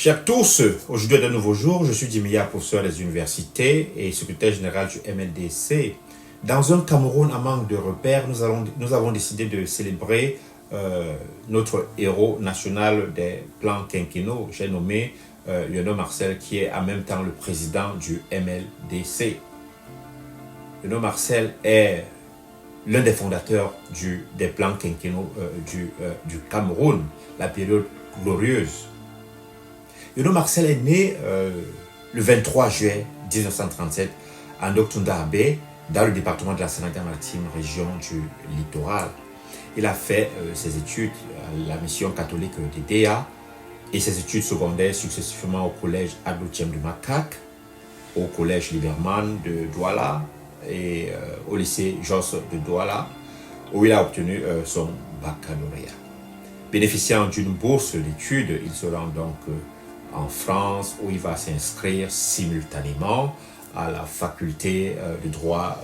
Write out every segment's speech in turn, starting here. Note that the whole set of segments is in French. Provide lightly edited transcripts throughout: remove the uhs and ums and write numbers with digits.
Chers tous, aujourd'hui est un nouveau jour. Je suis Dimia, professeur des universités et secrétaire général du MLDC. Dans un Cameroun en manque de repères, nous avons décidé de célébrer notre héros national des plans quinquennaux. J'ai nommé Lionel Marcel, qui est en même temps le président du MLDC. Lionel Marcel est l'un des fondateurs des plans quinquennaux du Cameroun, la période glorieuse. Lionel Marcel est né le 23 juillet 1937 à Ndoktounda-Abe, dans le département de la Sénégal-Maritime, région du littoral. Il a fait ses études à la mission catholique d'Edea et ses études secondaires successivement au collège Adouchem de Macaque, au collège Liberman de Douala et au lycée Jos de Douala, où il a obtenu son baccalauréat. Bénéficiant d'une bourse d'études, il se rend donc en France, où il va s'inscrire simultanément à la faculté de droit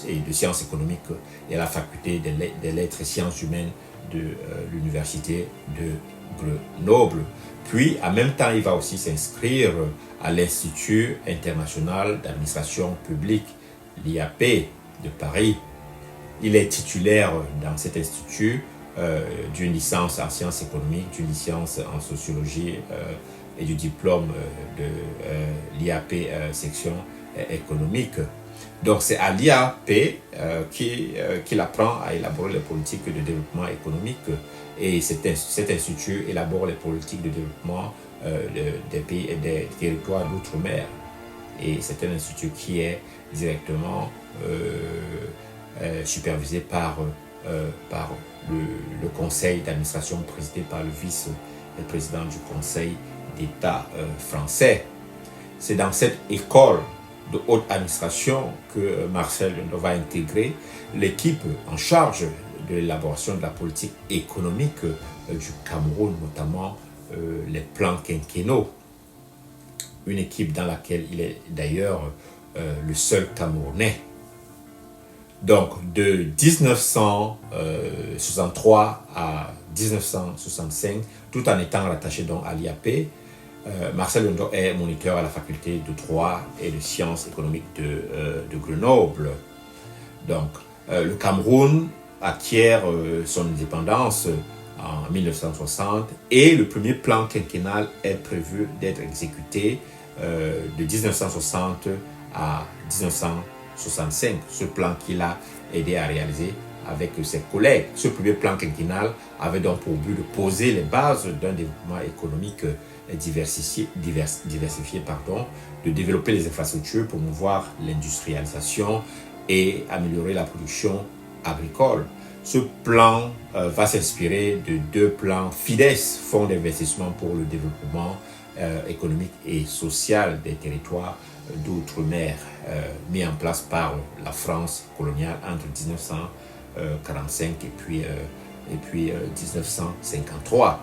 et de sciences économiques et à la faculté des lettres et sciences humaines de l'université de Grenoble. Puis, en même temps, il va aussi s'inscrire à l'Institut international d'administration publique, l'IAP de Paris. Il est titulaire dans cet institut d'une licence en sciences économiques, d'une licence en sociologie et du diplôme de l'IAP section économique. Donc c'est à l'IAP qu'il apprend à élaborer les politiques de développement économique et cet institut élabore les politiques de développement des pays et des territoires d'outre-mer. Et c'est un institut qui est directement supervisé par le conseil d'administration présidé par le vice-président du conseil d'État français. C'est dans cette école de haute administration que Marcel va intégrer l'équipe en charge de l'élaboration de la politique économique du Cameroun, notamment les plans quinquennaux. Une équipe dans laquelle il est d'ailleurs le seul Camerounais. Donc de 1963 à 1965, tout en étant rattaché donc à l'IAP, Marcel Yondo est moniteur à la faculté de droit et de sciences économiques de Grenoble. Donc, le Cameroun acquiert son indépendance en 1960 et le premier plan quinquennal est prévu d'être exécuté de 1960 à 1965. Ce plan qu'il a aidé à réaliser avec ses collègues. Ce premier plan quinquennal avait donc pour but de poser les bases d'un développement économique diversifié, de développer les infrastructures, promouvoir l'industrialisation et améliorer la production agricole. Ce plan va s'inspirer de deux plans FIDES, Fonds d'investissement pour le développement économique et social des territoires d'outre-mer, mis en place par la France coloniale entre 1945 et puis 1953.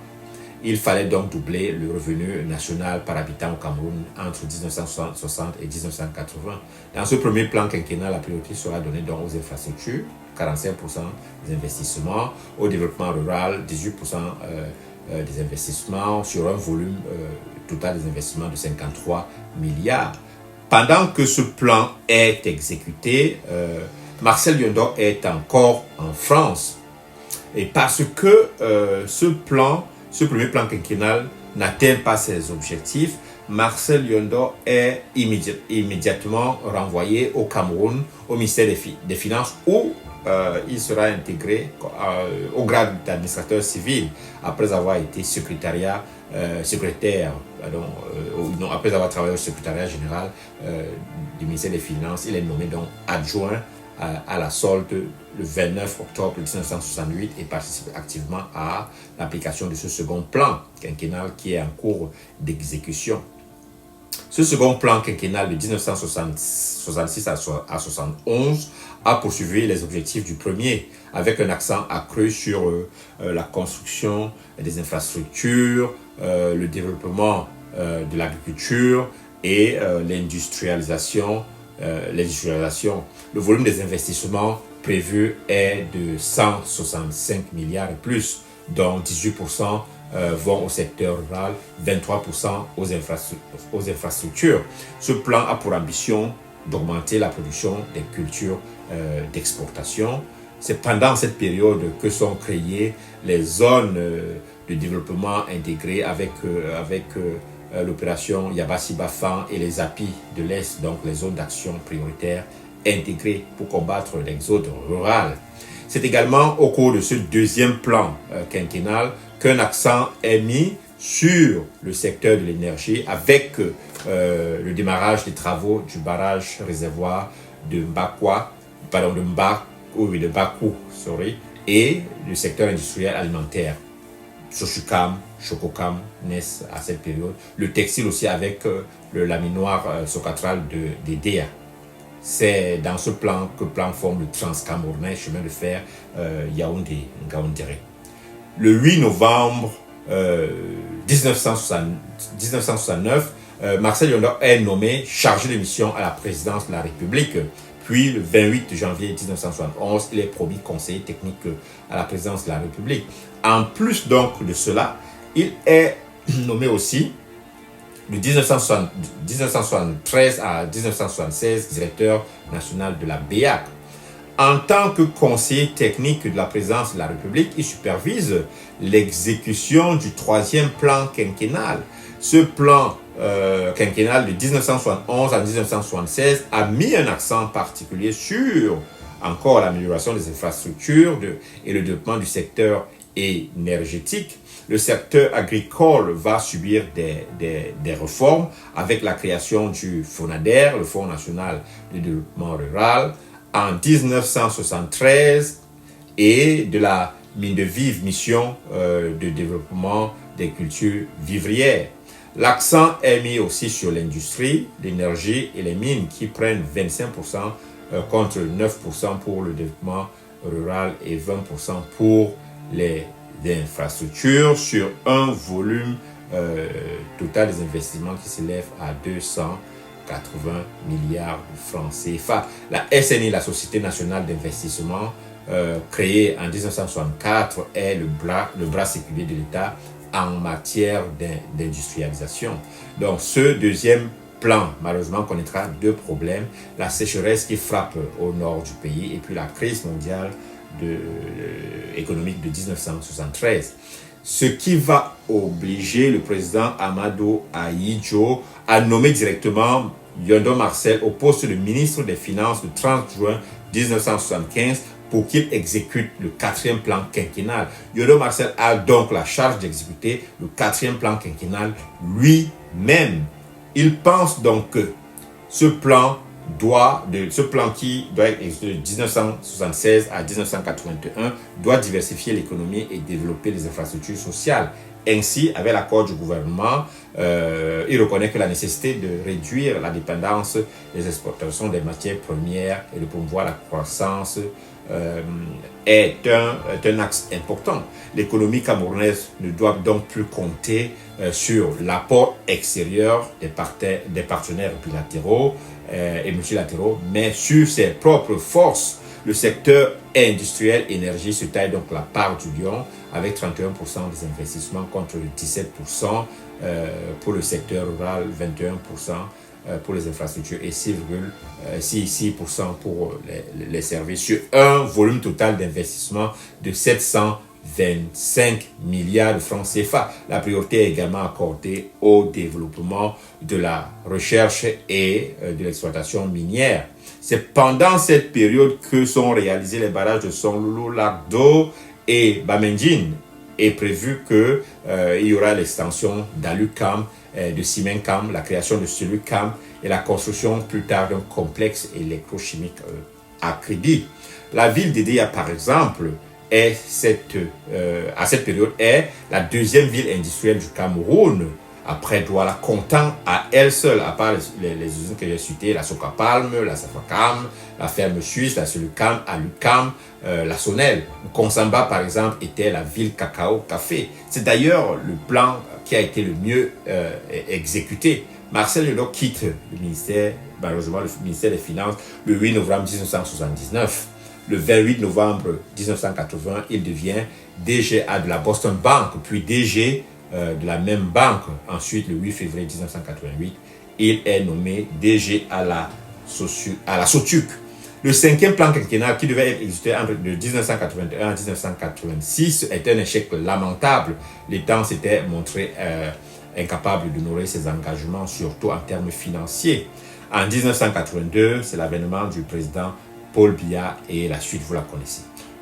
Il fallait donc doubler le revenu national par habitant au Cameroun entre 1960 et 1980. Dans ce premier plan quinquennal, la priorité sera donnée donc aux infrastructures, 45% des investissements, au développement rural, 18% des investissements sur un volume total des investissements de 53 milliards. Pendant que ce plan est exécuté, Marcel Yondo est encore en France. Et parce que ce premier plan quinquennal n'atteint pas ses objectifs, Marcel Yondo est immédiatement renvoyé au Cameroun, au ministère des Finances, où il sera intégré au grade d'administrateur civil après avoir été après avoir travaillé au secrétariat général du ministère des Finances. Il est nommé donc adjoint à la solde le 29 octobre 1968 et participe activement à l'application de ce second plan quinquennal qui est en cours d'exécution. Ce second plan quinquennal de 1966 à 1971 a poursuivi les objectifs du premier avec un accent accru sur la construction des infrastructures, le développement de l'agriculture et l'industrialisation. Le volume des investissements prévus est de 165 milliards et plus, dont 18% vont au secteur rural, 23% aux infrastructures. Ce plan a pour ambition d'augmenter la production des cultures d'exportation. C'est pendant cette période que sont créées les zones de développement intégrées avec l'opération Yabassi-Bafang et les API de l'Est, donc les zones d'action prioritaires intégrées pour combattre l'exode rural. C'est également au cours de ce deuxième plan quinquennal qu'un accent est mis sur le secteur de l'énergie avec le démarrage des travaux du barrage réservoir de Bakou, et le secteur industriel alimentaire. Sosucam, Chococam naissent à cette période. Le textile aussi avec le laminoir Socatral de DEA. C'est dans ce plan que plan forme le Transcamerounais chemin de fer Yaoundé-Ngaoundéré. Le 8 novembre 1969, Marcel Yondor est nommé chargé de mission à la présidence de la République. Puis, le 28 janvier 1971, il est promu conseiller technique à la présidence de la République. En plus donc de cela, il est nommé aussi de 1973 à 1976 directeur national de la BEAC. En tant que conseiller technique de la présidence de la République, il supervise l'exécution du troisième plan quinquennal. Ce plan quinquennal de 1971 à 1976 a mis un accent particulier sur encore l'amélioration des infrastructures et le développement du secteur énergétique. Le secteur agricole va subir des réformes avec la création du FONADER, le Fonds national de développement rural, en 1973 et de la Mindevive mission de développement des cultures vivrières. L'accent est mis aussi sur l'industrie, l'énergie et les mines qui prennent 25% contre 9% pour le développement rural et 20% pour les infrastructures sur un volume total des investissements qui s'élève à 280 milliards de francs CFA. La SNI, la Société nationale d'investissement, créée en 1964, est le bras séculier de l'État en matière d'industrialisation. Donc ce deuxième plan, malheureusement, connaîtra deux problèmes. La sécheresse qui frappe au nord du pays et puis la crise mondiale économique de 1973. Ce qui va obliger le président Amadou Ahidjo à nommer directement Yondor Marcel au poste de ministre des Finances le 30 juin 1975 pour qu'il exécute le quatrième plan quinquennal. Yondor Marcel a donc la charge d'exécuter le quatrième plan quinquennal lui-même. Il pense donc que ce plan qui doit être exécuté de 1976 à 1981 doit diversifier l'économie et développer les infrastructures sociales. Ainsi, avec l'accord du gouvernement, il reconnaît que la nécessité de réduire la dépendance des exportations des matières premières et de promouvoir la croissance est un axe important. L'économie camerounaise ne doit donc plus compter sur l'apport extérieur des partenaires bilatéraux et multilatéraux, mais sur ses propres forces. Le secteur industriel énergie se taille donc la part du lion avec 31% des investissements contre 17% pour le secteur rural, 21% pour les infrastructures et 6% pour les services, sur un volume total d'investissement de 725 milliards de francs CFA. La priorité est également accordée au développement de la recherche et de l'exploitation minière. C'est pendant cette période que sont réalisés les barrages de Sonloulou, Lac-Do et Bamendjin. Et prévu qu'il y aura l'extension d'Alucam, de Simencam, la création de Selucam et la construction plus tard d'un complexe électrochimique à crédit. La ville d'Edea, par exemple, à cette période est la deuxième ville industrielle du Cameroun, après Douala, comptant à elle seule, à part les usines que j'ai citées, la Socapalm, la Safacam, la ferme suisse, la Selucam, Alucam, la Sonel. Konsamba, par exemple, était la ville cacao-café. C'est d'ailleurs le plan qui a été le mieux exécuté. Marcel Yondor quitte le ministère, malheureusement le ministère des Finances, le 8 novembre 1979. le 28 novembre 1980, il devient DGA de la Boston Bank, puis DG de la même banque. Ensuite, le 8 février 1988, il est nommé DG à la SOTUC. Le 5e plan quinquennal, qui devait exister entre de 1981 à 1986, est un échec lamentable. L'État s'était montré incapable d'honorer ses engagements, surtout en termes financiers. En 1982, c'est l'avènement du président Paul Biya et la suite, vous la connaissez.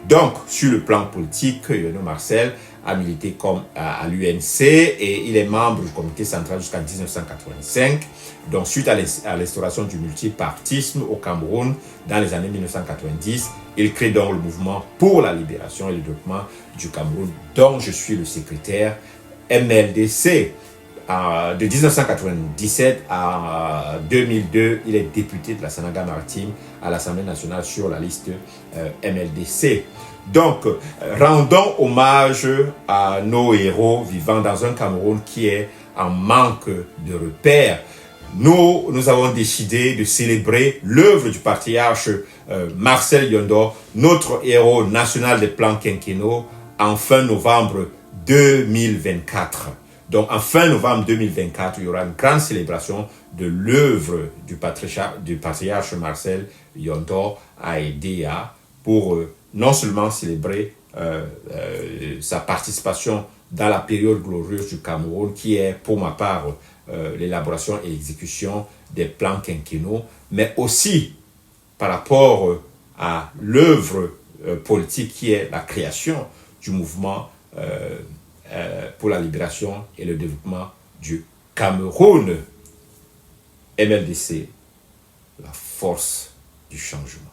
Donc, sur le plan politique, Yondo Marcel a milité comme à l'UNC et il est membre du comité central jusqu'en 1985. Donc, suite à l'instauration du multipartisme au Cameroun dans les années 1990, il crée donc le mouvement pour la libération et le développement du Cameroun, dont je suis le secrétaire MLDC. De 1997 à 2002, il est député de la Sénégal-Maritime à l'Assemblée nationale sur la liste MLDC. Donc, rendons hommage à nos héros vivant dans un Cameroun qui est en manque de repères. Nous avons décidé de célébrer l'œuvre du patriarche Marcel Yondo, notre héros national des plans quinquennaux, en fin novembre 2024. Donc, en fin novembre 2024, il y aura une grande célébration de l'œuvre du patriarche Marcel Yondo à EDEA pour non seulement célébrer sa participation dans la période glorieuse du Cameroun, qui est pour ma part l'élaboration et l'exécution des plans quinquennaux, mais aussi par rapport à l'œuvre politique qui est la création du mouvement pour la libération et le développement du Cameroun. MLDC, la force du changement.